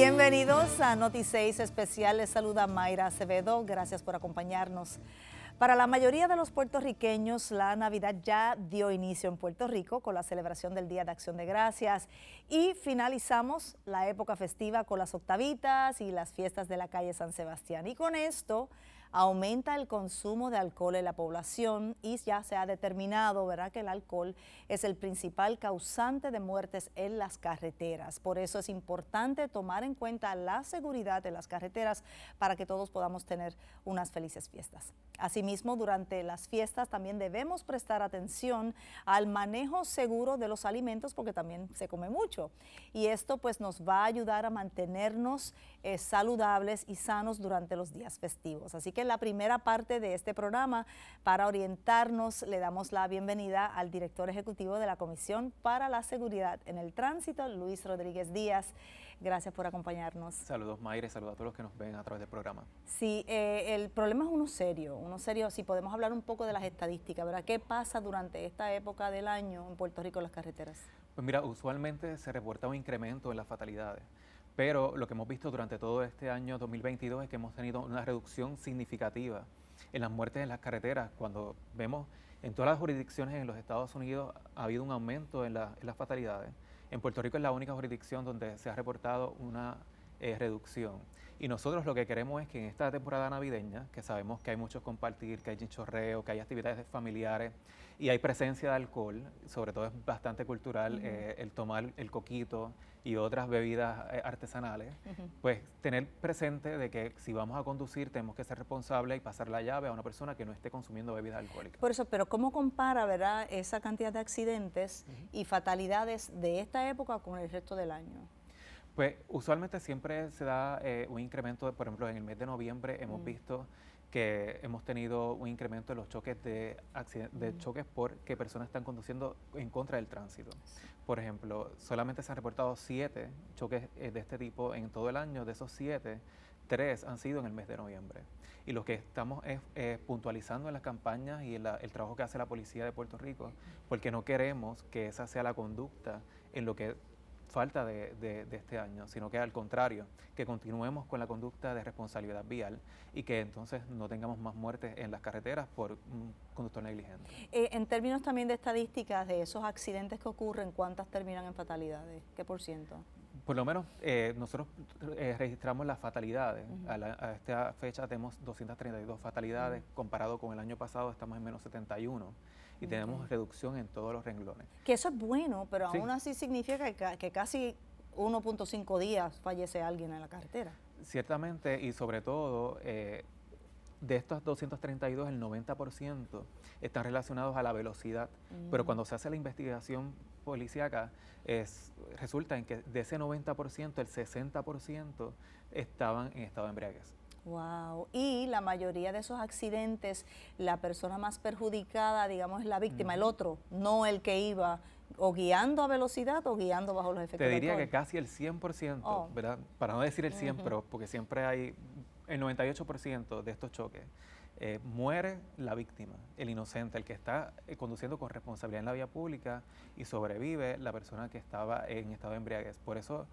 Bienvenidos a Noti6 Especial. Les saluda Mayra Acevedo. Gracias por acompañarnos. Para la mayoría de los puertorriqueños, la Navidad ya dio inicio en Puerto Rico con la celebración del Día de Acción de Gracias y finalizamos la época festiva con las octavitas y las fiestas de la calle San Sebastián. Y con esto aumenta el consumo de alcohol en la población y ya se ha determinado, ¿verdad?, que el alcohol es el principal causante de muertes en las carreteras. Por eso es importante tomar en cuenta la seguridad de las carreteras para que todos podamos tener unas felices fiestas. Asimismo, durante las fiestas también debemos prestar atención al manejo seguro de los alimentos porque también se come mucho. Y esto pues nos va a ayudar a mantenernos saludables y sanos durante los días festivos. Así que en la primera parte de este programa, para orientarnos, le damos la bienvenida al director ejecutivo de la Comisión para la Seguridad en el Tránsito, Luis Rodríguez Díaz. Gracias por acompañarnos. Saludos, Mayre, saludos a todos los que nos ven a través del programa. Sí, el problema es uno serio. Si podemos hablar un poco de las estadísticas, ¿verdad? ¿Qué pasa durante esta época del año en Puerto Rico en las carreteras? Pues mira, usualmente se reporta un incremento en las fatalidades, pero lo que hemos visto durante todo este año 2022 es que hemos tenido una reducción significativa en las muertes en las carreteras. Cuando vemos en todas las jurisdicciones en los Estados Unidos ha habido un aumento en las fatalidades. En Puerto Rico es la única jurisdicción donde se ha reportado una reducción. Y nosotros lo que queremos es que en esta temporada navideña, que sabemos que hay mucho compartir, que hay chinchorreo, que hay actividades familiares y hay presencia de alcohol, sobre todo es bastante cultural el tomar el coquito y otras bebidas artesanales, pues tener presente de que si vamos a conducir tenemos que ser responsables y pasar la llave a una persona que no esté consumiendo bebidas alcohólicas. Por eso, pero ¿cómo compara, verdad, esa cantidad de accidentes y fatalidades de esta época con el resto del año? Pues usualmente siempre se da un incremento, por ejemplo, en el mes de noviembre hemos visto que hemos tenido un incremento en los choques de choques porque personas están conduciendo en contra del tránsito. Por ejemplo, solamente se han reportado 7 choques de este tipo en todo el año. De esos 7, 3 han sido en el mes de noviembre. Y lo que estamos es puntualizando en las campañas y el trabajo que hace la Policía de Puerto Rico, porque no queremos que esa sea la conducta en lo que falta de este año, sino que al contrario, que continuemos con la conducta de responsabilidad vial y que entonces no tengamos más muertes en las carreteras por un conductor negligente. En términos también de estadísticas de esos accidentes que ocurren, ¿cuántas terminan en fatalidades? ¿Qué por ciento? Por lo menos nosotros registramos las fatalidades. A esta fecha tenemos 232 fatalidades, comparado con el año pasado estamos en menos 71 y tenemos reducción en todos los renglones. Que eso es bueno, pero Sí. aún así significa que casi 1.5 días fallece alguien en la carretera. Ciertamente, y sobre todo, de estos 232, el 90% están relacionados a la velocidad, pero cuando se hace la investigación policíaca, resulta en que de ese 90%, el 60% estaban en estado de embriaguez. Wow. Y la mayoría de esos accidentes, la persona más perjudicada, digamos, es la víctima, el otro, no el que iba o guiando a velocidad o guiando bajo los efectos Te del diría alcohol. que casi el 100%, ¿verdad? Para no decir el 100, pero porque siempre hay el 98% de estos choques. Muere la víctima, el inocente, el que está conduciendo con responsabilidad en la vía pública, y sobrevive la persona que estaba en estado de embriaguez. Por eso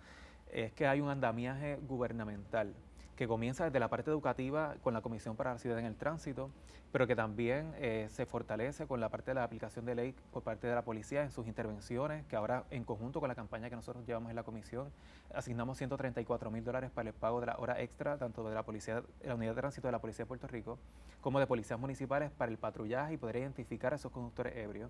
es que hay un andamiaje gubernamental que comienza desde la parte educativa con la Comisión para la Seguridad en el Tránsito, pero que también se fortalece con la parte de la aplicación de ley por parte de la policía en sus intervenciones, que ahora en conjunto con la campaña que nosotros llevamos en la comisión, asignamos $134,000 para el pago de la hora extra, tanto de la policía, de la unidad de tránsito de la Policía de Puerto Rico, como de policías municipales para el patrullaje y poder identificar a esos conductores ebrios.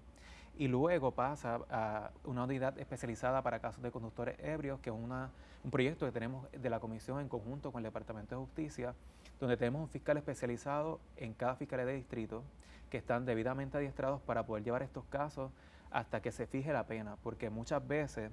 Y luego pasa a una unidad especializada para casos de conductores ebrios, que es un proyecto que tenemos de la comisión en conjunto con el Departamento de Justicia, donde tenemos un fiscal especializado en cada fiscalía de distrito que están debidamente adiestrados para poder llevar estos casos hasta que se fije la pena, porque muchas veces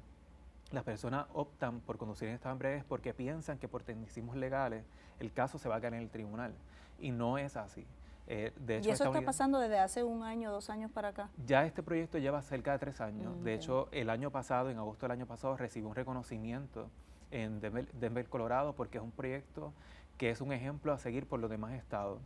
las personas optan por conducir en estado de embriaguez porque piensan que por tecnicismos legales el caso se va a quedar en el tribunal, y no es así. De hecho, ¿Y eso está pasando desde hace 1 año, 2 años para acá? Ya este proyecto lleva cerca de 3 años. De hecho, el año pasado, en agosto del año pasado, recibió un reconocimiento en Denver, Colorado, porque es un proyecto que es un ejemplo a seguir por los demás estados.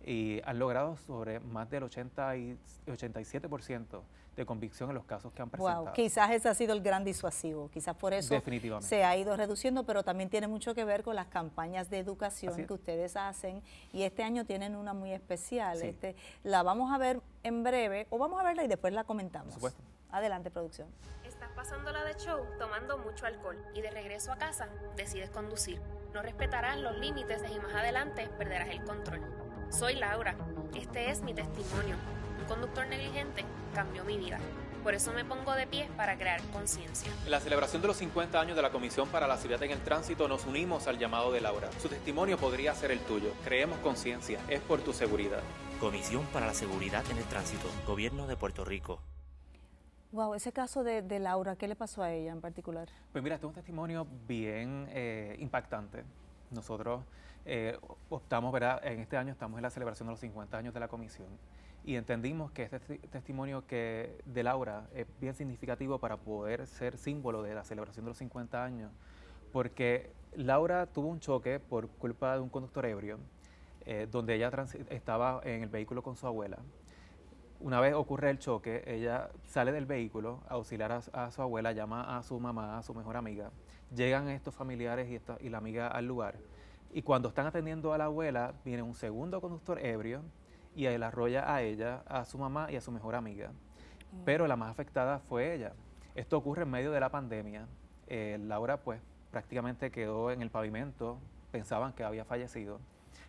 y han logrado sobre más del 87% de convicción en los casos que han presentado. Wow, quizás ese ha sido el gran disuasivo, quizás por eso se ha ido reduciendo, pero también tiene mucho que ver con las campañas de educación que ustedes hacen, y este año tienen una muy especial. Sí. La vamos a ver en breve, o vamos a verla y después la comentamos. Por supuesto. Adelante, producción. Estás pasándola de show tomando mucho alcohol y de regreso a casa decides conducir. No respetarás los límites y más adelante perderás el control. Soy Laura. Este es mi testimonio. Un conductor negligente cambió mi vida. Por eso me pongo de pie para crear conciencia. En la celebración de los 50 años de la Comisión para la Seguridad en el Tránsito nos unimos al llamado de Laura. Su testimonio podría ser el tuyo. Creemos conciencia. Es por tu seguridad. Comisión para la Seguridad en el Tránsito. Gobierno de Puerto Rico. Wow, ese caso de Laura, ¿qué le pasó a ella en particular? Pues mira, este es un testimonio bien impactante. Nosotros optamos, ¿verdad? En este año estamos en la celebración de los 50 años de la Comisión y entendimos que este testimonio de Laura es bien significativo para poder ser símbolo de la celebración de los 50 años, porque Laura tuvo un choque por culpa de un conductor ebrio, donde ella estaba en el vehículo con su abuela. Una vez ocurre el choque, ella sale del vehículo a auxiliar a su abuela, llama a su mamá, a su mejor amiga. Llegan estos familiares y la amiga al lugar. Y cuando están atendiendo a la abuela, viene un segundo conductor ebrio y él arrolla a ella, a su mamá y a su mejor amiga. Pero la más afectada fue ella. Esto ocurre en medio de la pandemia. Laura pues prácticamente quedó en el pavimento, pensaban que había fallecido.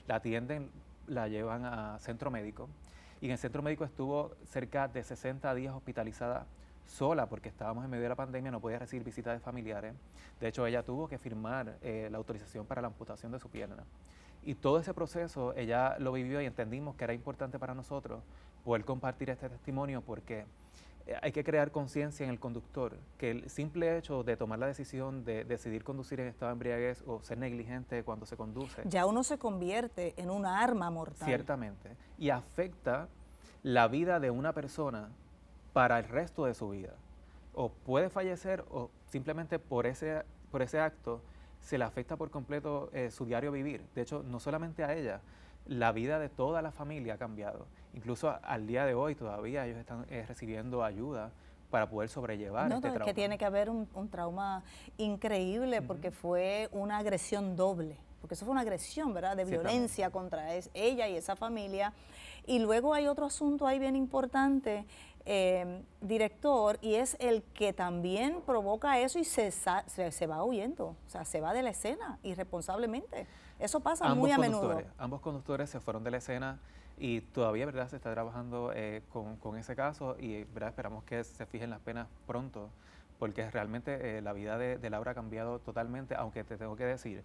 La atienden, la llevan a centro médico. Y en el centro médico estuvo cerca de 60 días hospitalizada sola porque estábamos en medio de la pandemia, no podía recibir visitas de familiares. De hecho, ella tuvo que firmar la autorización para la amputación de su pierna. Y todo ese proceso ella lo vivió y entendimos que era importante para nosotros poder compartir este testimonio porque hay que crear conciencia en el conductor, que el simple hecho de tomar la decisión de decidir conducir en estado de embriaguez o ser negligente cuando se conduce. Ya uno se convierte en un arma mortal. Ciertamente. Y afecta la vida de una persona para el resto de su vida. O puede fallecer o simplemente por ese acto se le afecta por completo su diario vivir. De hecho, no solamente a ella, la vida de toda la familia ha cambiado. Incluso al día de hoy todavía ellos están recibiendo ayuda para poder sobrellevar este trauma. Es que tiene que haber un trauma increíble porque fue una agresión doble. Porque eso fue una agresión, ¿verdad?, de violencia contra ella y esa familia. Y luego hay otro asunto ahí bien importante, director, y es el que también provoca eso y se va huyendo, o sea, se va de la escena irresponsablemente. Eso pasa muy a menudo. Ambos conductores se fueron de la escena y todavía, ¿verdad?, se está trabajando con ese caso y, ¿verdad?, esperamos que se fijen las penas pronto, porque realmente la vida de Laura ha cambiado totalmente, aunque te tengo que decir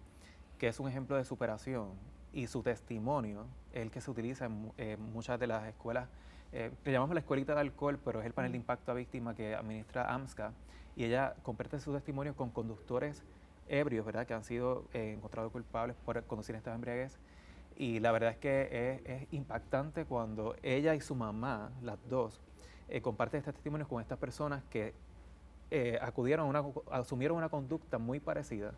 que es un ejemplo de superación y su testimonio es el que se utiliza en muchas de las escuelas, que llamamos la escuelita de alcohol, pero es el panel de impacto a víctima que administra AMSCA, y ella comparte su testimonio con conductores ebrios, ¿verdad?, que han sido encontrados culpables por conducir en estado de embriaguez. Y la verdad es que es impactante cuando ella y su mamá, las dos, comparten estos testimonios con estas personas que asumieron una conducta muy parecida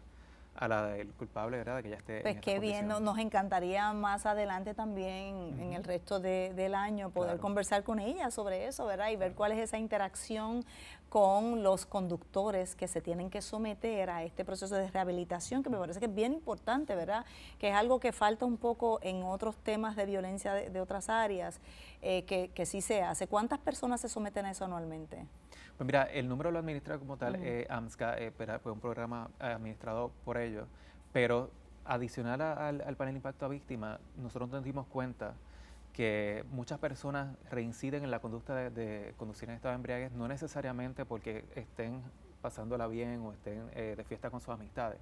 a la del culpable, ¿verdad?, de que ya esté pues en qué bien, nos encantaría más adelante también, en el resto del año, poder conversar con ella sobre eso, ¿verdad?, y ver cuál es esa interacción con los conductores que se tienen que someter a este proceso de rehabilitación, que me parece que es bien importante, ¿verdad?, que es algo que falta un poco en otros temas de violencia de otras áreas, que sí se hace. ¿Cuántas personas se someten a eso anualmente? Pues mira, el número lo administra como tal AMSCA, fue un programa administrado por ellos, pero adicional al panel de impacto a víctima, nosotros nos dimos cuenta que muchas personas reinciden en la conducta de conducir en estado de embriaguez, no necesariamente porque estén pasándola bien o estén de fiesta con sus amistades,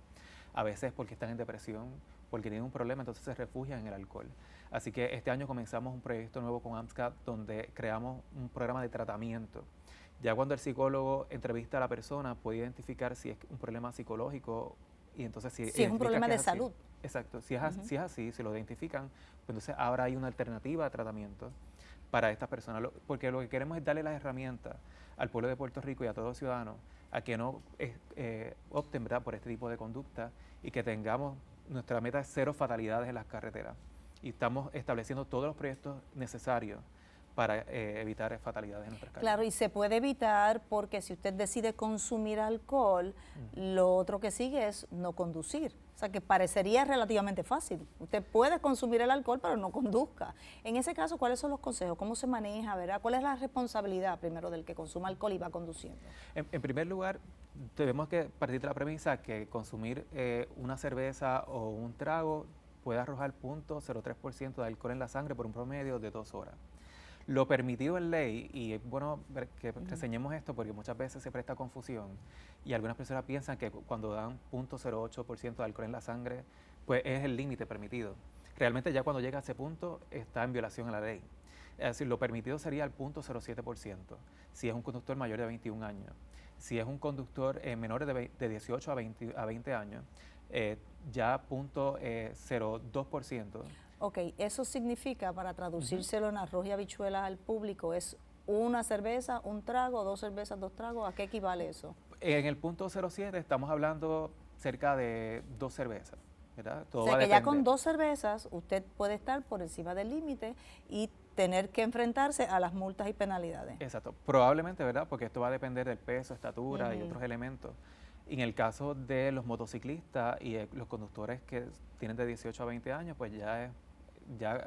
a veces porque están en depresión, porque tienen un problema, entonces se refugian en el alcohol. Así que este año comenzamos un proyecto nuevo con AMSCA donde creamos un programa de tratamiento. Ya cuando el psicólogo entrevista a la persona puede identificar si es un problema psicológico y entonces si es un problema de salud. Exacto, si es así, si lo identifican, pues entonces ahora hay una alternativa de tratamiento para estas personas, porque lo que queremos es darle las herramientas al pueblo de Puerto Rico y a todos los ciudadanos a que no opten, ¿verdad?, por este tipo de conducta y que tengamos, nuestra meta es 0 fatalidades en las carreteras. y estamos estableciendo todos los proyectos necesarios para evitar fatalidades en nuestras calles. Claro, y se puede evitar porque si usted decide consumir alcohol, lo otro que sigue es no conducir. O sea, que parecería relativamente fácil. Usted puede consumir el alcohol, pero no conduzca. En ese caso, ¿cuáles son los consejos? ¿Cómo se maneja? ¿Verdad? ¿Cuál es la responsabilidad primero del que consuma alcohol y va conduciendo? En primer lugar, tenemos que partir de la premisa que consumir una cerveza o un trago puede arrojar 0.03% de alcohol en la sangre por un promedio de 2 horas. Lo permitido en ley, y es bueno que reseñemos esto porque muchas veces se presta confusión y algunas personas piensan que cuando dan 0.08% de alcohol en la sangre, pues es el límite permitido. Realmente ya cuando llega a ese punto está en violación a la ley. Es decir, lo permitido sería el 0.07%, si es un conductor mayor de 21 años. Si es un conductor menor de 18 a 20 años, ya 0.02%. Ok, eso significa, para traducírselo en arroz y habichuelas al público, ¿es una cerveza, un trago, 2 cervezas, 2 tragos? ¿A qué equivale eso? En el 0.07 estamos hablando cerca de 2 cervezas, ¿verdad? Todo o sea va a que ya depender. con 2 cervezas usted puede estar por encima del límite y tener que enfrentarse a las multas y penalidades. Exacto, probablemente, ¿verdad? Porque esto va a depender del peso, estatura y otros elementos. En el caso de los motociclistas y los conductores que tienen de 18 a 20 años, pues ya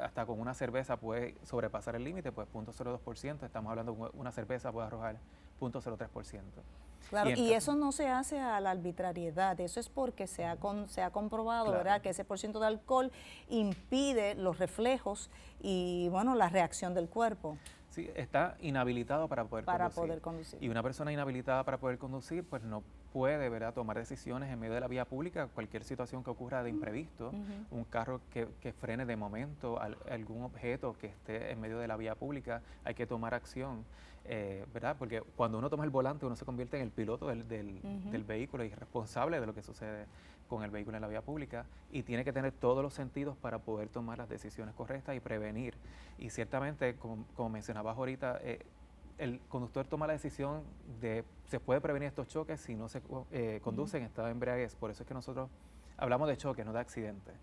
hasta con una cerveza puede sobrepasar el límite, pues 0.02%, estamos hablando de una cerveza puede arrojar 0.03%. Claro, y eso no se hace a la arbitrariedad, eso es porque se ha comprobado, claro, ¿verdad?, que ese % de alcohol impide los reflejos y, bueno, la reacción del cuerpo. Sí, está inhabilitado para poder conducir. Y una persona inhabilitada para poder conducir, pues no puede, ¿verdad?, tomar decisiones en medio de la vía pública, cualquier situación que ocurra de imprevisto, un carro que frene de momento, algún objeto que esté en medio de la vía pública, hay que tomar acción, ¿verdad? Porque cuando uno toma el volante, uno se convierte en el piloto del vehículo y es responsable de lo que sucede con el vehículo en la vía pública y tiene que tener todos los sentidos para poder tomar las decisiones correctas y prevenir. Y ciertamente, como mencionabas ahorita, el conductor toma la decisión de, se puede prevenir estos choques si no se conduce en estado de embriaguez. Por eso es que nosotros hablamos de choques, no de accidentes,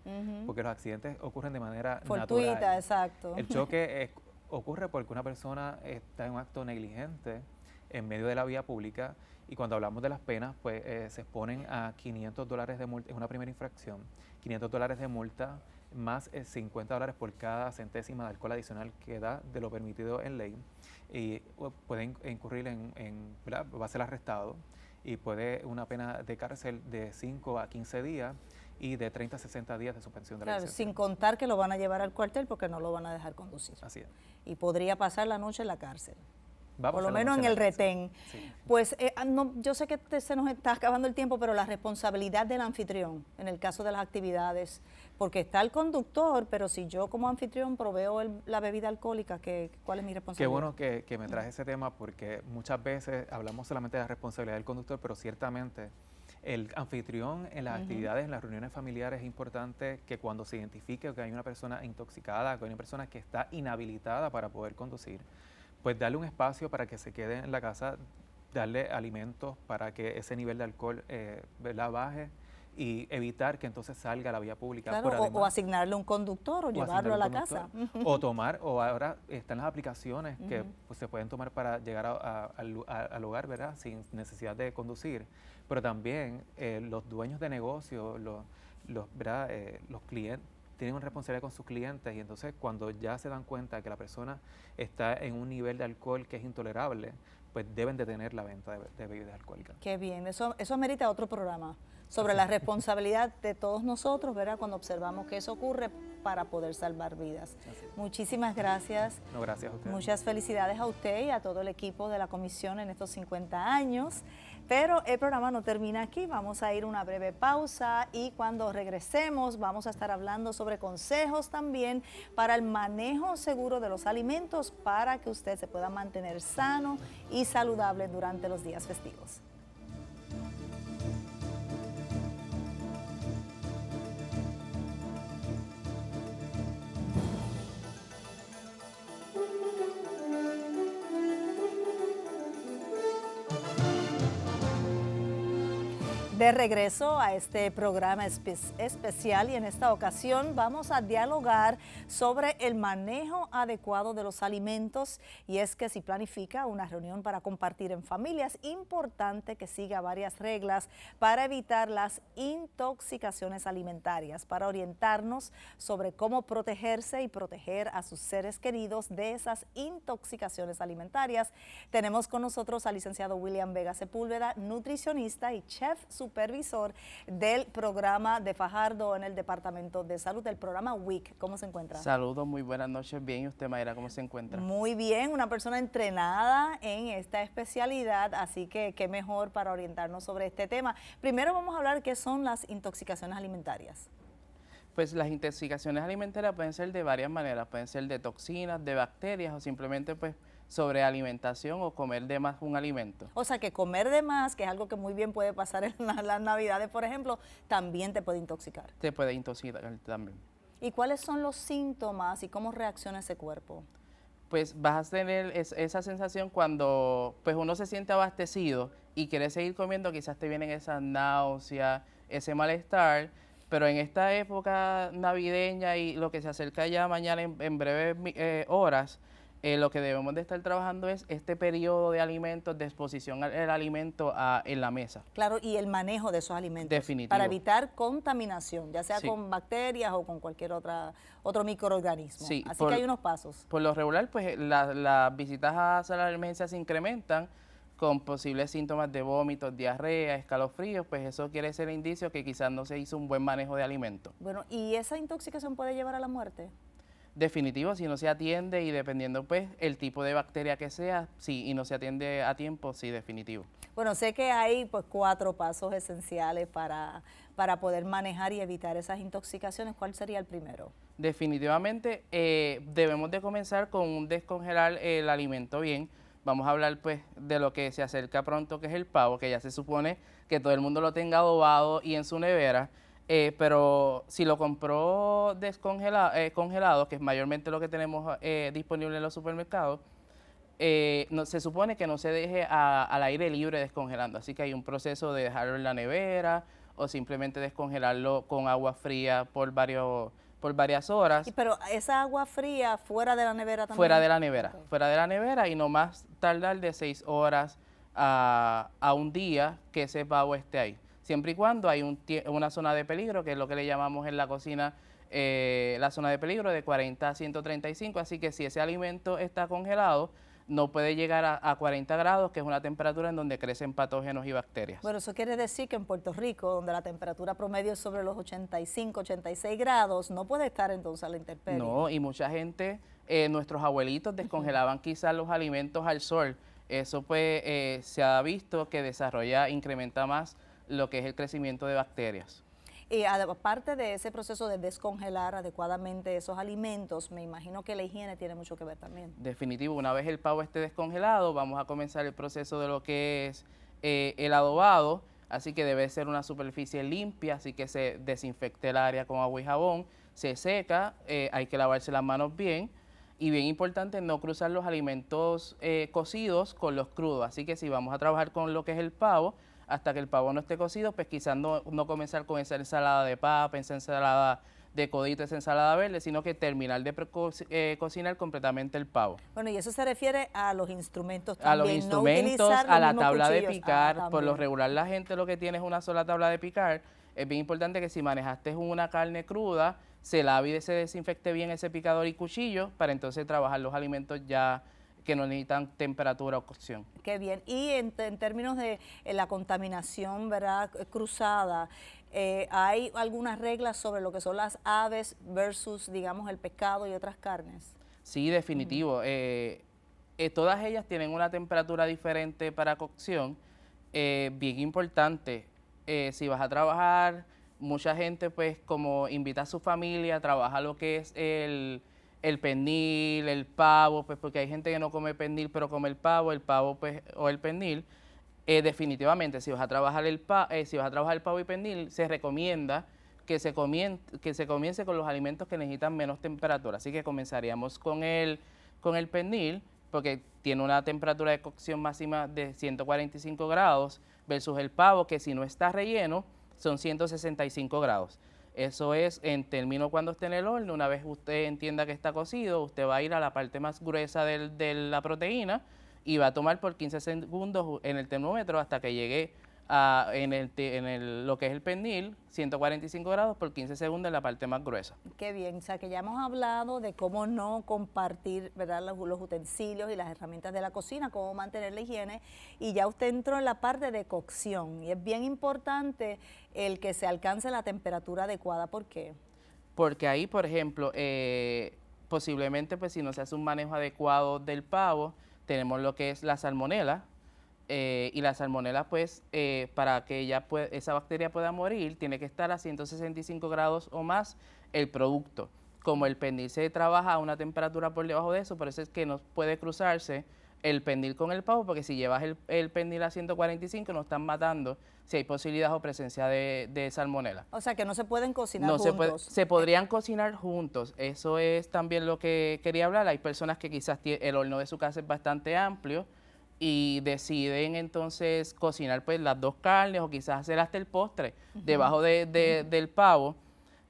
porque los accidentes ocurren de manera fortuita, natural. Exacto. El choque ocurre porque una persona está en un acto negligente en medio de la vía pública y cuando hablamos de las penas, pues se exponen a $500 de multa, es una primera infracción, $500 de multa más $50 por cada centésima de alcohol adicional que da de lo permitido en ley y pueden incurrir ¿verdad?, va a ser arrestado y puede una pena de cárcel de 5 a 15 días y de 30 a 60 días de suspensión de la licencia. Sin contar que lo van a llevar al cuartel porque no lo van a dejar conducir. Así es. Y podría pasar la noche en la cárcel. Vamos por lo menos en el retén. Sí. Pues yo sé que se nos está acabando el tiempo, pero la responsabilidad del anfitrión en el caso de las actividades, porque está el conductor, pero si yo como anfitrión proveo la bebida alcohólica, ¿cuál es mi responsabilidad? Qué bueno que me traje ese tema porque muchas veces hablamos solamente de la responsabilidad del conductor, pero ciertamente el anfitrión en las actividades, en las reuniones familiares, es importante que cuando se identifique que hay una persona intoxicada, que hay una persona que está inhabilitada para poder conducir, pues darle un espacio para que se quede en la casa, darle alimentos para que ese nivel de alcohol ¿verdad?, baje y evitar que entonces salga a la vía pública. Claro, además, o asignarle un conductor o llevarlo a la casa. O tomar, o ahora están las aplicaciones que pues, se pueden tomar para llegar al hogar, ¿verdad?, sin necesidad de conducir. Pero también los dueños de negocio, ¿verdad?, los clientes, tienen una responsabilidad con sus clientes y entonces cuando ya se dan cuenta que la persona está en un nivel de alcohol que es intolerable, pues deben detener la venta de bebidas alcohólicas. Qué bien, eso amerita otro programa sobre la responsabilidad de todos nosotros, ¿verdad?, cuando observamos que eso ocurre para poder salvar vidas. Muchísimas gracias. No, gracias a usted. Muchas felicidades a usted y a todo el equipo de la comisión en estos 50 años. Pero el programa no termina aquí, vamos a ir a una breve pausa y cuando regresemos vamos a estar hablando sobre consejos también para el manejo seguro de los alimentos para que usted se pueda mantener sano y saludable durante los días festivos. De regreso a este programa especial y en esta ocasión vamos a dialogar sobre el manejo adecuado de los alimentos y es que si planifica una reunión para compartir en familia es importante que siga varias reglas para evitar las intoxicaciones alimentarias, para orientarnos sobre cómo protegerse y proteger a sus seres queridos de esas intoxicaciones alimentarias. Tenemos con nosotros al licenciado William Vega Sepúlveda, nutricionista y chef supervisor del programa de Fajardo en el Departamento de Salud, del programa WIC. ¿Cómo se encuentra? Saludos, muy buenas noches. Bien, ¿y usted, Mayra, cómo se encuentra? Muy bien, una persona entrenada en esta especialidad, así que qué mejor para orientarnos sobre este tema. Primero vamos a hablar qué son las intoxicaciones alimentarias. Pues las intoxicaciones alimentarias pueden ser de varias maneras, pueden ser de toxinas, de bacterias o simplemente pues sobrealimentación o comer de más un alimento. O sea que comer de más, que es algo que muy bien puede pasar en las Navidades, por ejemplo, también te puede intoxicar. Te puede intoxicar también. ¿Y cuáles son los síntomas y cómo reacciona ese cuerpo? Pues vas a tener esa sensación cuando pues uno se siente abastecido y quiere seguir comiendo, quizás te vienen esas náuseas, ese malestar, pero en esta época navideña y lo que se acerca ya mañana en breves horas, lo que debemos de estar trabajando es este periodo de alimentos, de exposición al alimento en la mesa. Claro, y el manejo de esos alimentos. Definitivo. Para evitar contaminación, ya sea sí. con bacterias o con cualquier otro microorganismo. Sí, así que hay unos pasos. Por lo regular, pues las visitas a sala de emergencia se incrementan con posibles síntomas de vómitos, diarrea, escalofríos, pues eso quiere ser indicio que quizás no se hizo un buen manejo de alimentos. Bueno, ¿y esa intoxicación puede llevar a la muerte? Definitivo, si no se atiende y dependiendo pues el tipo de bacteria que sea, sí, y no se atiende a tiempo, sí, definitivo. Bueno, sé que hay pues 4 pasos esenciales para poder manejar y evitar esas intoxicaciones. ¿Cuál sería el primero? Definitivamente debemos de comenzar con un descongelar el alimento bien. Vamos a hablar pues de lo que se acerca pronto, que es el pavo, que ya se supone que todo el mundo lo tenga adobado y en su nevera. Pero si lo compró congelado, que es mayormente lo que tenemos disponible en los supermercados, se supone que no se deje al aire libre descongelando. Así que hay un proceso de dejarlo en la nevera o simplemente descongelarlo con agua fría por varias horas. Pero esa agua fría fuera de la nevera también. Fuera de la nevera, okay. Fuera de la nevera y no más tardar de 6 horas a un día que ese pavo esté ahí. Siempre y cuando hay una zona de peligro, que es lo que le llamamos en la cocina la zona de peligro de 40 a 135, así que si ese alimento está congelado, no puede llegar a 40 grados, que es una temperatura en donde crecen patógenos y bacterias. Bueno, eso quiere decir que en Puerto Rico, donde la temperatura promedio es sobre los 85, 86 grados, no puede estar entonces a la intemperie. No, y mucha gente, nuestros abuelitos descongelaban quizás los alimentos al sol. Eso pues se ha visto que incrementa más lo que es el crecimiento de bacterias. Y aparte de ese proceso de descongelar adecuadamente esos alimentos, me imagino que la higiene tiene mucho que ver también. Definitivo, una vez el pavo esté descongelado, vamos a comenzar el proceso de lo que es el adobado, así que debe ser una superficie limpia, así que se desinfecte el área con agua y jabón, se seca, hay que lavarse las manos bien. Y bien importante no cruzar los alimentos cocidos con los crudos, así que si vamos a trabajar con lo que es el pavo, hasta que el pavo no esté cocido, pues quizás no comenzar con esa ensalada de papa, esa ensalada de codito, esa ensalada verde, sino que terminar de cocinar completamente el pavo. Bueno, y eso se refiere a los instrumentos también. A los instrumentos, no a la tabla de cuchillos. picar. Por lo regular la gente lo que tiene es una sola tabla de picar. Es bien importante que si manejaste una carne cruda, se lave y se desinfecte bien ese picador y cuchillo para entonces trabajar los alimentos ya que no necesitan temperatura o cocción. Qué bien. Y en términos de la contaminación, ¿verdad?, cruzada, ¿hay algunas reglas sobre lo que son las aves versus, digamos, el pescado y otras carnes? Sí, definitivo. Todas ellas tienen una temperatura diferente para cocción. Bien importante, si vas a trabajar, mucha gente pues como invita a su familia, trabaja lo que es el pernil, el pavo, pues porque hay gente que no come pernil pero come el pavo pues o el pernil. Definitivamente, si vas a trabajar el pavo y pernil, se recomienda que se comience con los alimentos que necesitan menos temperatura. Así que comenzaríamos con el pernil, porque tiene una temperatura de cocción máxima de 145 grados, versus el pavo, que si no está relleno, son 165 grados. Eso es en términos cuando esté en el horno. Una vez usted entienda que está cocido, usted va a ir a la parte más gruesa de la proteína y va a tomar por 15 segundos en el termómetro hasta que llegue a lo que es el pernil, 145 grados por 15 segundos en la parte más gruesa. Qué bien, o sea que ya hemos hablado de cómo no compartir, ¿verdad?, los utensilios y las herramientas de la cocina, cómo mantener la higiene, y ya usted entró en la parte de cocción, y es bien importante el que se alcance la temperatura adecuada. ¿Por qué? Porque ahí, por ejemplo, posiblemente pues si no se hace un manejo adecuado del pavo, tenemos lo que es la salmonela, y la salmonela, pues, para que esa bacteria pueda morir, tiene que estar a 165 grados o más el producto. Como el pernil se trabaja a una temperatura por debajo de eso, por eso es que no puede cruzarse el pernil con el pavo, porque si llevas el pernil a 145 no están matando si hay posibilidad o presencia de salmonela. O sea que no se pueden cocinar juntos. Se podrían cocinar juntos, eso es también lo que quería hablar. Hay personas que quizás el horno de su casa es bastante amplio, y deciden entonces cocinar pues las dos carnes o quizás hacer hasta el postre debajo del pavo,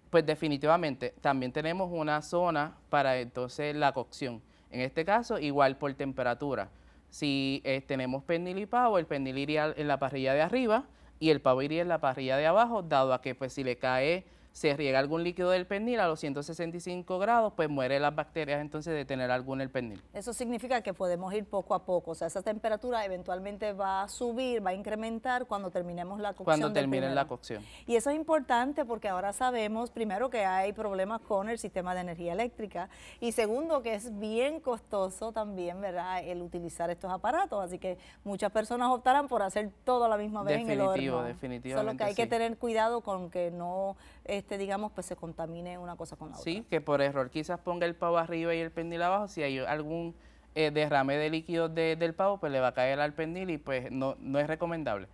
pues definitivamente también tenemos una zona para entonces la cocción. En este caso, igual por temperatura. Si tenemos pernil y pavo, el pernil iría en la parrilla de arriba y el pavo iría en la parrilla de abajo, dado a que pues si le cae, se riega algún líquido del pernil a los 165 grados, pues muere las bacterias entonces de tener algo en el pernil. Eso significa que podemos ir poco a poco, o sea, esa temperatura eventualmente va a subir, va a incrementar cuando terminemos la cocción. Cuando terminen la cocción. Y eso es importante porque ahora sabemos, primero, que hay problemas con el sistema de energía eléctrica, y segundo, que es bien costoso también, ¿verdad?, el utilizar estos aparatos, así que muchas personas optarán por hacer todo a la misma vez en el horno. Definitivamente, solo que hay que tener cuidado con que no, digamos, pues se contamine una cosa con la otra. Sí, que por error quizás ponga el pavo arriba y el pernil abajo. Si hay algún derrame de líquido del pavo, pues le va a caer al pernil y pues no es recomendable.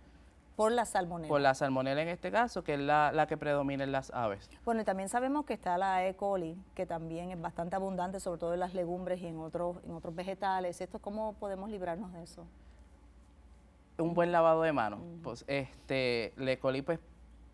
Por la salmonela. Por la salmonela en este caso, que es la que predomina en las aves. Bueno, y también sabemos que está la E. coli, que también es bastante abundante, sobre todo en las legumbres y en otros vegetales. ¿Cómo podemos librarnos de eso? Un buen lavado de manos. Pues la E. coli, pues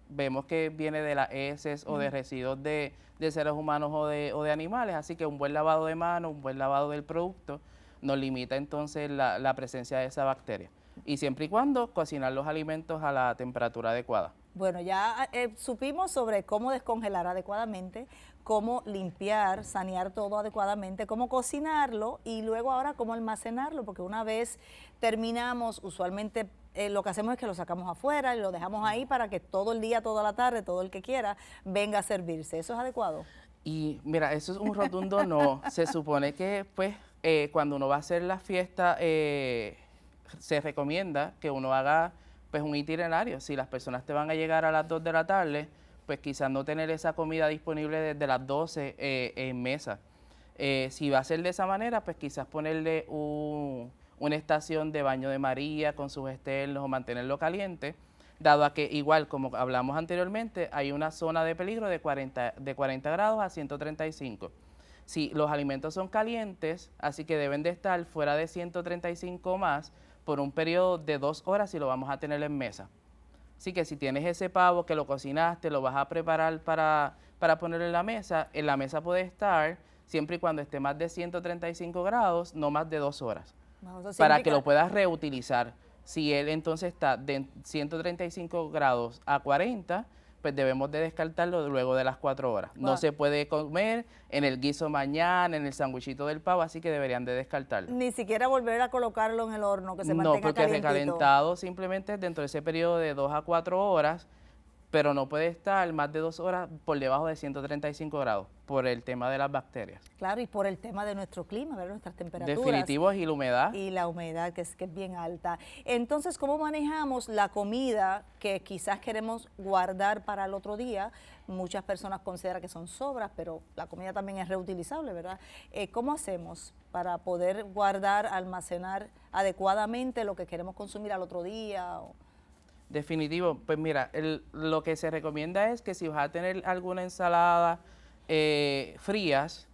vemos que viene de las heces o de residuos de seres humanos o de animales, así que un buen lavado de manos, un buen lavado del producto nos limita entonces la presencia de esa bacteria. Y siempre y cuando cocinar los alimentos a la temperatura adecuada. Bueno, ya supimos sobre cómo descongelar adecuadamente, cómo limpiar, sanear todo adecuadamente, cómo cocinarlo y luego ahora cómo almacenarlo, porque una vez terminamos, usualmente lo que hacemos es que lo sacamos afuera y lo dejamos ahí para que todo el día, toda la tarde, todo el que quiera venga a servirse. ¿Eso es adecuado? Y mira, eso es un rotundo no. Se supone que pues cuando uno va a hacer la fiesta se recomienda que uno haga pues un itinerario. Si las personas te van a llegar a las 2 de la tarde, pues quizás no tener esa comida disponible desde las 12 en mesa. Si va a ser de esa manera, pues quizás ponerle una estación de baño de María con sus externos o mantenerlo caliente, dado a que igual como hablamos anteriormente, hay una zona de peligro de 40 grados a 135. Si los alimentos son calientes, así que deben de estar fuera de 135 más por un periodo de 2 horas si lo vamos a tener en mesa. Así que si tienes ese pavo que lo cocinaste, lo vas a preparar para ponerlo en la mesa puede estar siempre y cuando esté más de 135 grados, no más de 2 horas, para que lo puedas reutilizar. Si él entonces está de 135 grados a 40, pues debemos de descartarlo luego de las 4 horas. No se puede comer en el guiso mañana, en el sandwichito del pavo, así que deberían de descartarlo. Ni siquiera volver a colocarlo en el horno, que se mantenga calientito. No, porque recalentado simplemente dentro de ese periodo de 2 a 4 horas, pero no puede estar más de 2 horas por debajo de 135 grados, por el tema de las bacterias. Claro, y por el tema de nuestro clima, ¿verdad? Nuestras temperaturas. Definitivos, y la humedad. Y la humedad, que es bien alta. Entonces, ¿cómo manejamos la comida que quizás queremos guardar para el otro día? Muchas personas consideran que son sobras, pero la comida también es reutilizable, ¿verdad? ¿Cómo hacemos para poder guardar, almacenar adecuadamente lo que queremos consumir al otro día? Definitivo, pues mira, lo que se recomienda es que si vas a tener alguna ensalada frías,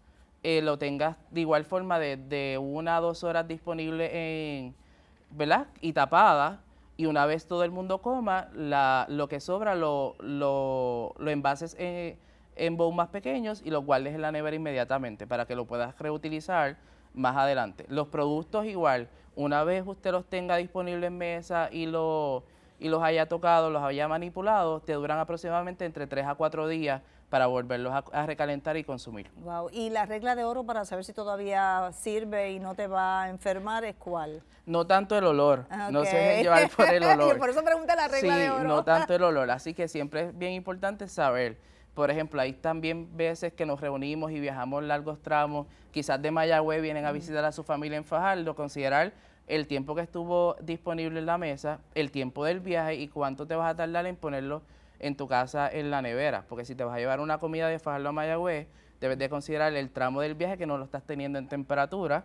lo tengas de igual forma de 1 a 2 horas disponible ¿verdad? Y tapada, y una vez todo el mundo coma, lo que sobra lo envases en bowls más pequeños y los guardes en la nevera inmediatamente para que lo puedas reutilizar más adelante. Los productos igual, una vez usted los tenga disponibles en mesa y los haya tocado, los haya manipulado, te duran aproximadamente entre 3 a 4 días para volverlos a recalentar y consumir. Wow. ¿Y la regla de oro para saber si todavía sirve y no te va a enfermar es cuál? No tanto el olor, no se dejen llevar por el olor. Por eso pregunté la regla de oro. Sí, no tanto el olor, así que siempre es bien importante saber. Por ejemplo, hay también veces que nos reunimos y viajamos largos tramos, quizás de Mayagüez vienen a visitar a su familia en Fajardo, considerar el tiempo que estuvo disponible en la mesa, el tiempo del viaje y cuánto te vas a tardar en ponerlo en tu casa en la nevera, porque si te vas a llevar una comida de Fajardo a Mayagüez, debes de considerar el tramo del viaje que no lo estás teniendo en temperatura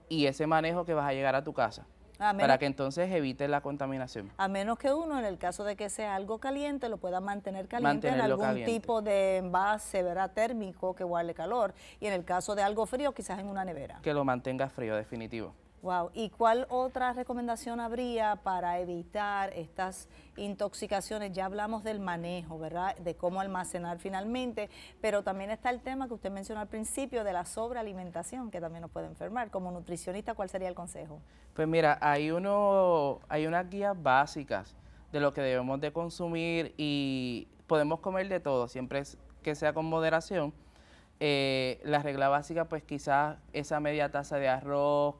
y ese manejo que vas a llegar a tu casa, para que entonces evites la contaminación. A menos que uno, en el caso de que sea algo caliente, lo pueda mantener caliente en algún tipo de envase, ¿verdad? Térmico que guarde calor, y en el caso de algo frío, quizás en una nevera. Que lo mantenga frío, definitivo. Wow. ¿Y cuál otra recomendación habría para evitar estas intoxicaciones? Ya hablamos del manejo, ¿verdad? De cómo almacenar finalmente, pero también está el tema que usted mencionó al principio de la sobrealimentación, que también nos puede enfermar. Como nutricionista, ¿cuál sería el consejo? Pues mira, hay unas guías básicas de lo que debemos de consumir y podemos comer de todo, siempre que sea con moderación. La regla básica, pues quizás esa media taza de arroz,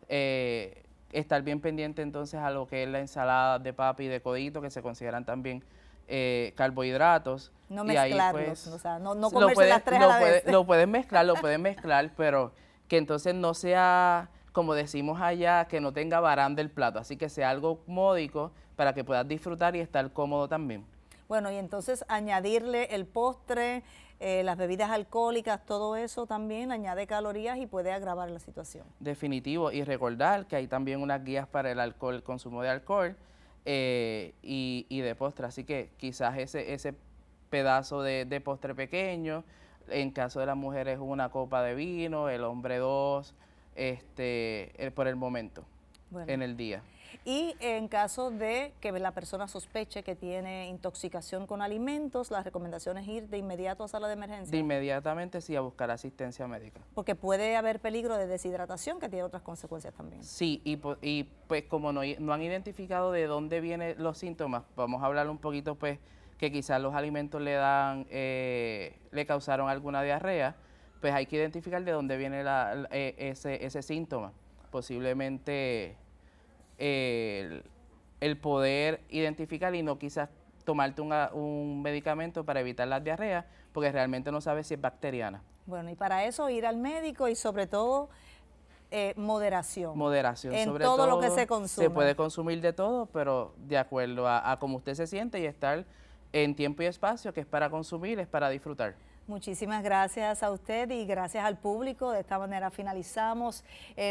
estar bien pendiente entonces a lo que es la ensalada de papa y de codito, que se consideran también carbohidratos. No y mezclarlos, ahí, pues, o sea, no comerse las tres a la vez. Lo puedes mezclar, pero que entonces no sea, como decimos allá, que no tenga baranda el plato, así que sea algo módico para que puedas disfrutar y estar cómodo también. Bueno, y entonces añadirle el postre, las bebidas alcohólicas, todo eso también añade calorías y puede agravar la situación. Definitivo, y recordar que hay también unas guías para el alcohol, el consumo de alcohol y de postre, así que quizás ese pedazo de postre pequeño, en caso de las mujeres 1 copa de vino, el hombre 2, por el momento, en el día. Y en caso de que la persona sospeche que tiene intoxicación con alimentos, la recomendación es ir de inmediato a sala de emergencia. De inmediatamente sí a buscar asistencia médica. Porque puede haber peligro de deshidratación que tiene otras consecuencias también. Sí, y pues como no han identificado de dónde vienen los síntomas, vamos a hablar un poquito pues que quizás los alimentos le causaron alguna diarrea, pues hay que identificar de dónde viene ese síntoma. Posiblemente el poder identificar y no quizás tomarte un medicamento para evitar las diarreas, porque realmente no sabes si es bacteriana. Bueno, y para eso ir al médico y sobre todo moderación. Moderación, en sobre todo lo que se consume. Se puede consumir de todo, pero de acuerdo a cómo usted se siente y estar en tiempo y espacio, que es para consumir, es para disfrutar. Muchísimas gracias a usted y gracias al público. De esta manera finalizamos,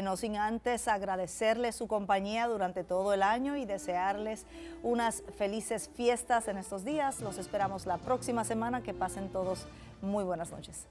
no sin antes agradecerles su compañía durante todo el año y desearles unas felices fiestas en estos días. Los esperamos la próxima semana. Que pasen todos muy buenas noches.